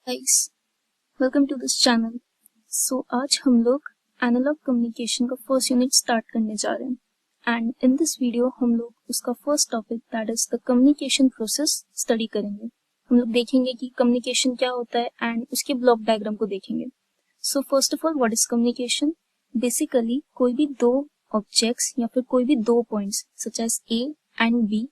Guys, welcome to this channel. आज हम लोग एनालॉग कम्युनिकेशन का फर्स्ट यूनिट स्टार्ट करने जा रहे हैं एंड इन दिस वीडियो हम लोग उसका first topic that is the communication process study करेंगे। हम लोग देखेंगे कि कम्युनिकेशन क्या होता है एंड उसके ब्लॉक डायग्राम को देखेंगे। First of all, what is communication? Basically कोई भी दो ऑब्जेक्ट्स या फिर कोई भी दो points such as A and B,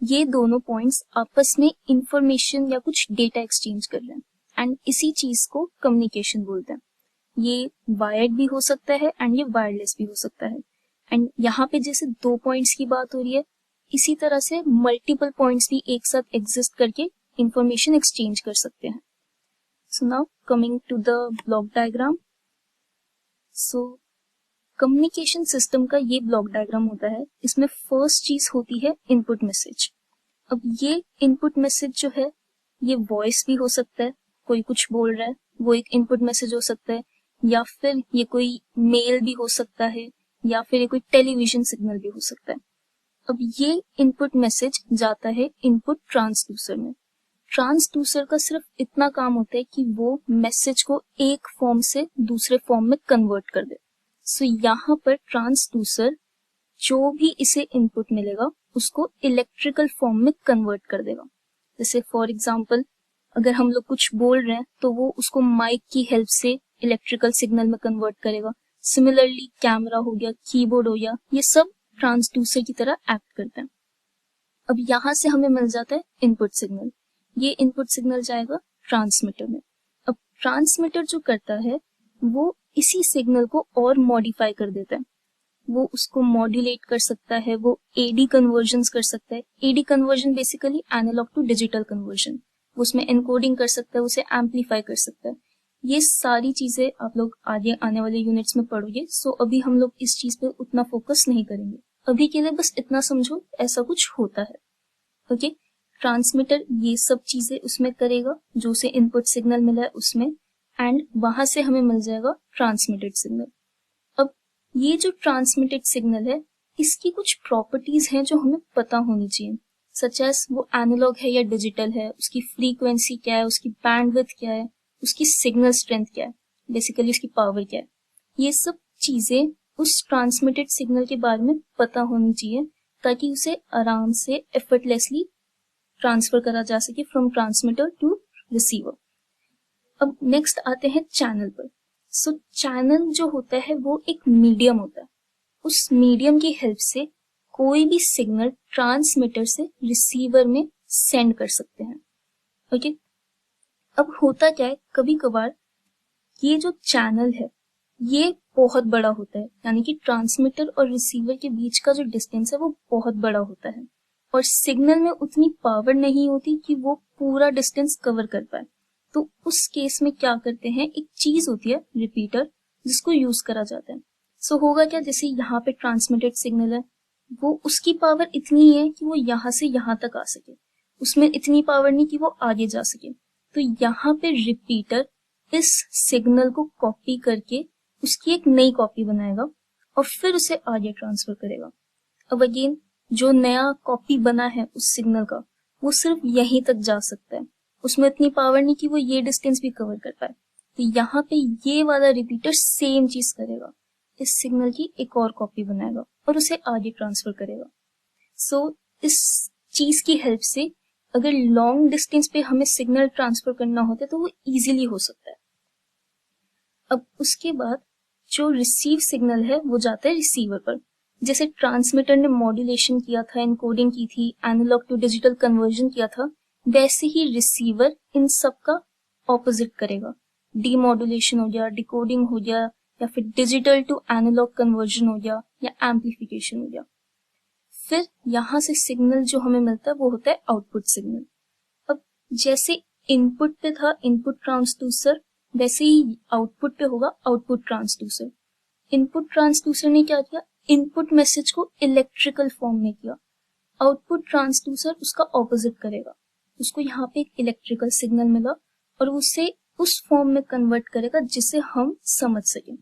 ये दोनों पॉइंट्स आपस में इंफॉर्मेशन या कुछ डेटा एक्सचेंज कर रहे हैं एंड इसी चीज को कम्युनिकेशन बोलते हैं। ये वायर्ड भी हो सकता है एंड ये वायरलेस भी हो सकता है। एंड यहाँ पे जैसे दो पॉइंट्स की बात हो रही है, इसी तरह से मल्टीपल पॉइंट्स भी एक साथ एग्जिस्ट करके इंफॉर्मेशन एक्सचेंज कर सकते हैं। So now coming to the block diagram. Communication system का ये ब्लॉक डायग्राम होता है। इसमें फर्स्ट चीज होती है इनपुट मैसेज। अब ये इनपुट मैसेज जो है, ये वॉइस भी हो सकता है, कोई कुछ बोल रहा है वो एक इनपुट मैसेज हो सकता है, या फिर ये कोई मेल भी हो सकता है, या फिर ये कोई टेलीविजन सिग्नल भी हो सकता है। अब ये इनपुट मैसेज जाता है इनपुट ट्रांसड्यूसर में। ट्रांसड्यूसर का सिर्फ इतना काम होता है कि वो मैसेज को एक फॉर्म से दूसरे फॉर्म में कन्वर्ट कर दे। यहाँ पर ट्रांसड्यूसर जो भी इसे इनपुट मिलेगा उसको इलेक्ट्रिकल फॉर्म में कन्वर्ट कर देगा। जैसे फॉर एग्जांपल, अगर हम लोग कुछ बोल रहे हैं तो वो उसको माइक की हेल्प से इलेक्ट्रिकल सिग्नल में कन्वर्ट करेगा। सिमिलरली कैमरा हो गया, कीबोर्ड हो गया, ये सब ट्रांसड्यूसर की तरह एक्ट करते हैं। अब यहाँ से हमें मिल जाता है इनपुट सिग्नल। ये इनपुट सिग्नल जाएगा ट्रांसमीटर में। अब ट्रांसमीटर जो करता है वो इसी सिग्नल को और मॉडिफाई कर देता है। वो उसको मॉड्यूलेट कर सकता है, वो एडी कन्वर्जन कर सकता है। AD conversion basically analog to digital conversion, उसमें एनकोडिंग कर सकता है, उसे एम्पलीफाई कर सकता है। ये सारी चीजें आप लोग आगे आने वाले यूनिट्स में पढ़ोगे। अभी हम लोग इस चीज पे उतना फोकस नहीं करेंगे। अभी के लिए बस इतना समझो ऐसा कुछ होता है। ओके, ट्रांसमीटर ये सब चीजें उसमें करेगा जो उसे इनपुट सिग्नल मिला है उसमें, एंड वहां से हमें मिल जाएगा ट्रांसमिटेड सिग्नल। अब ये जो ट्रांसमिटेड सिग्नल है, इसकी कुछ प्रॉपर्टीज हैं जो हमें पता होनी चाहिए, सच एज वो एनालॉग है या डिजिटल है, उसकी फ्रीक्वेंसी क्या है, उसकी बैंडविड्थ क्या है, उसकी सिग्नल स्ट्रेंथ क्या है, बेसिकली उसकी पावर क्या है। ये सब चीजें उस ट्रांसमिटेड सिग्नल के बारे में पता होनी चाहिए ताकि उसे आराम से एफर्टलेसली ट्रांसफर करा जा सके फ्रॉम ट्रांसमीटर टू रिसीवर। अब नेक्स्ट आते हैं चैनल पर। चैनल जो होता है वो एक मीडियम होता है। उस मीडियम की हेल्प से कोई भी सिग्नल ट्रांसमीटर से रिसीवर में सेंड कर सकते हैं। ओके, अब होता क्या है, कभी कभार ये जो चैनल है ये बहुत बड़ा होता है, यानी कि ट्रांसमीटर और रिसीवर के बीच का जो डिस्टेंस है वो बहुत बड़ा होता है और सिग्नल में उतनी पावर नहीं होती कि वो पूरा डिस्टेंस कवर कर पाए। तो उस केस में क्या करते हैं, एक चीज होती है रिपीटर, जिसको यूज करा जाता है। होगा क्या, जैसे यहाँ पे ट्रांसमिटेड सिग्नल है, वो उसकी पावर इतनी है कि वो यहाँ से यहाँ तक आ सके, उसमें इतनी पावर नहीं कि वो आगे जा सके। तो यहाँ पे रिपीटर इस सिग्नल को कॉपी करके उसकी एक नई कॉपी बनाएगा और फिर उसे आगे ट्रांसफर करेगा। अब अगेन जो नया कॉपी बना है उस सिग्नल का, वो सिर्फ यहीं तक जा सकता है, उसमें इतनी पावर नहीं कि वो ये डिस्टेंस भी कवर कर पाए। तो यहाँ पे ये वाला रिपीटर सेम चीज करेगा, इस सिग्नल की एक और कॉपी बनाएगा और उसे आगे ट्रांसफर करेगा। इस चीज की हेल्प से अगर लॉन्ग डिस्टेंस पे हमें सिग्नल ट्रांसफर करना होता है तो वो इजीली हो सकता है। अब उसके बाद जो रिसीव सिग्नल है वो जाता है रिसीवर पर। जैसे ट्रांसमीटर ने मॉड्यूलेशन किया था, एनकोडिंग की थी, एनालॉग टू डिजिटल कन्वर्जन किया था, वैसे ही रिसीवर इन सब का ऑपोजिट करेगा। डीमॉड्यूलेशन हो गया, डिकोडिंग हो गया, या फिर डिजिटल टू एनालॉग कन्वर्जन हो गया, या एम्पलीफिकेशन हो गया। फिर यहाँ से सिग्नल जो हमें मिलता है वो होता है आउटपुट सिग्नल। अब जैसे इनपुट पे था इनपुट ट्रांसड्यूसर, वैसे ही आउटपुट पे होगा आउटपुट ट्रांसड्यूसर। इनपुट ट्रांसड्यूसर ने क्या किया, इनपुट मैसेज को इलेक्ट्रिकल फॉर्म में किया। आउटपुट ट्रांसड्यूसर उसका ऑपोजिट करेगा, उसको यहाँ पे एक इलेक्ट्रिकल सिग्नल मिला और उसे उस फॉर्म में कन्वर्ट करेगा जिसे हम समझ सकें।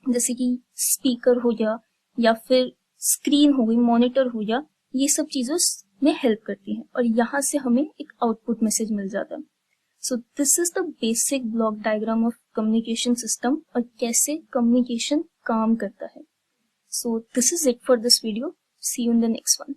जैसे कि स्पीकर हो गया, या फिर स्क्रीन हो गई, मॉनिटर हो गया, ये सब चीजों में हेल्प करती है और यहाँ से हमें एक आउटपुट मैसेज मिल जाता है। So this is the basic block diagram of communication system और कैसे कम्युनिकेशन काम करता है। So this is it for this video. See you in the next one.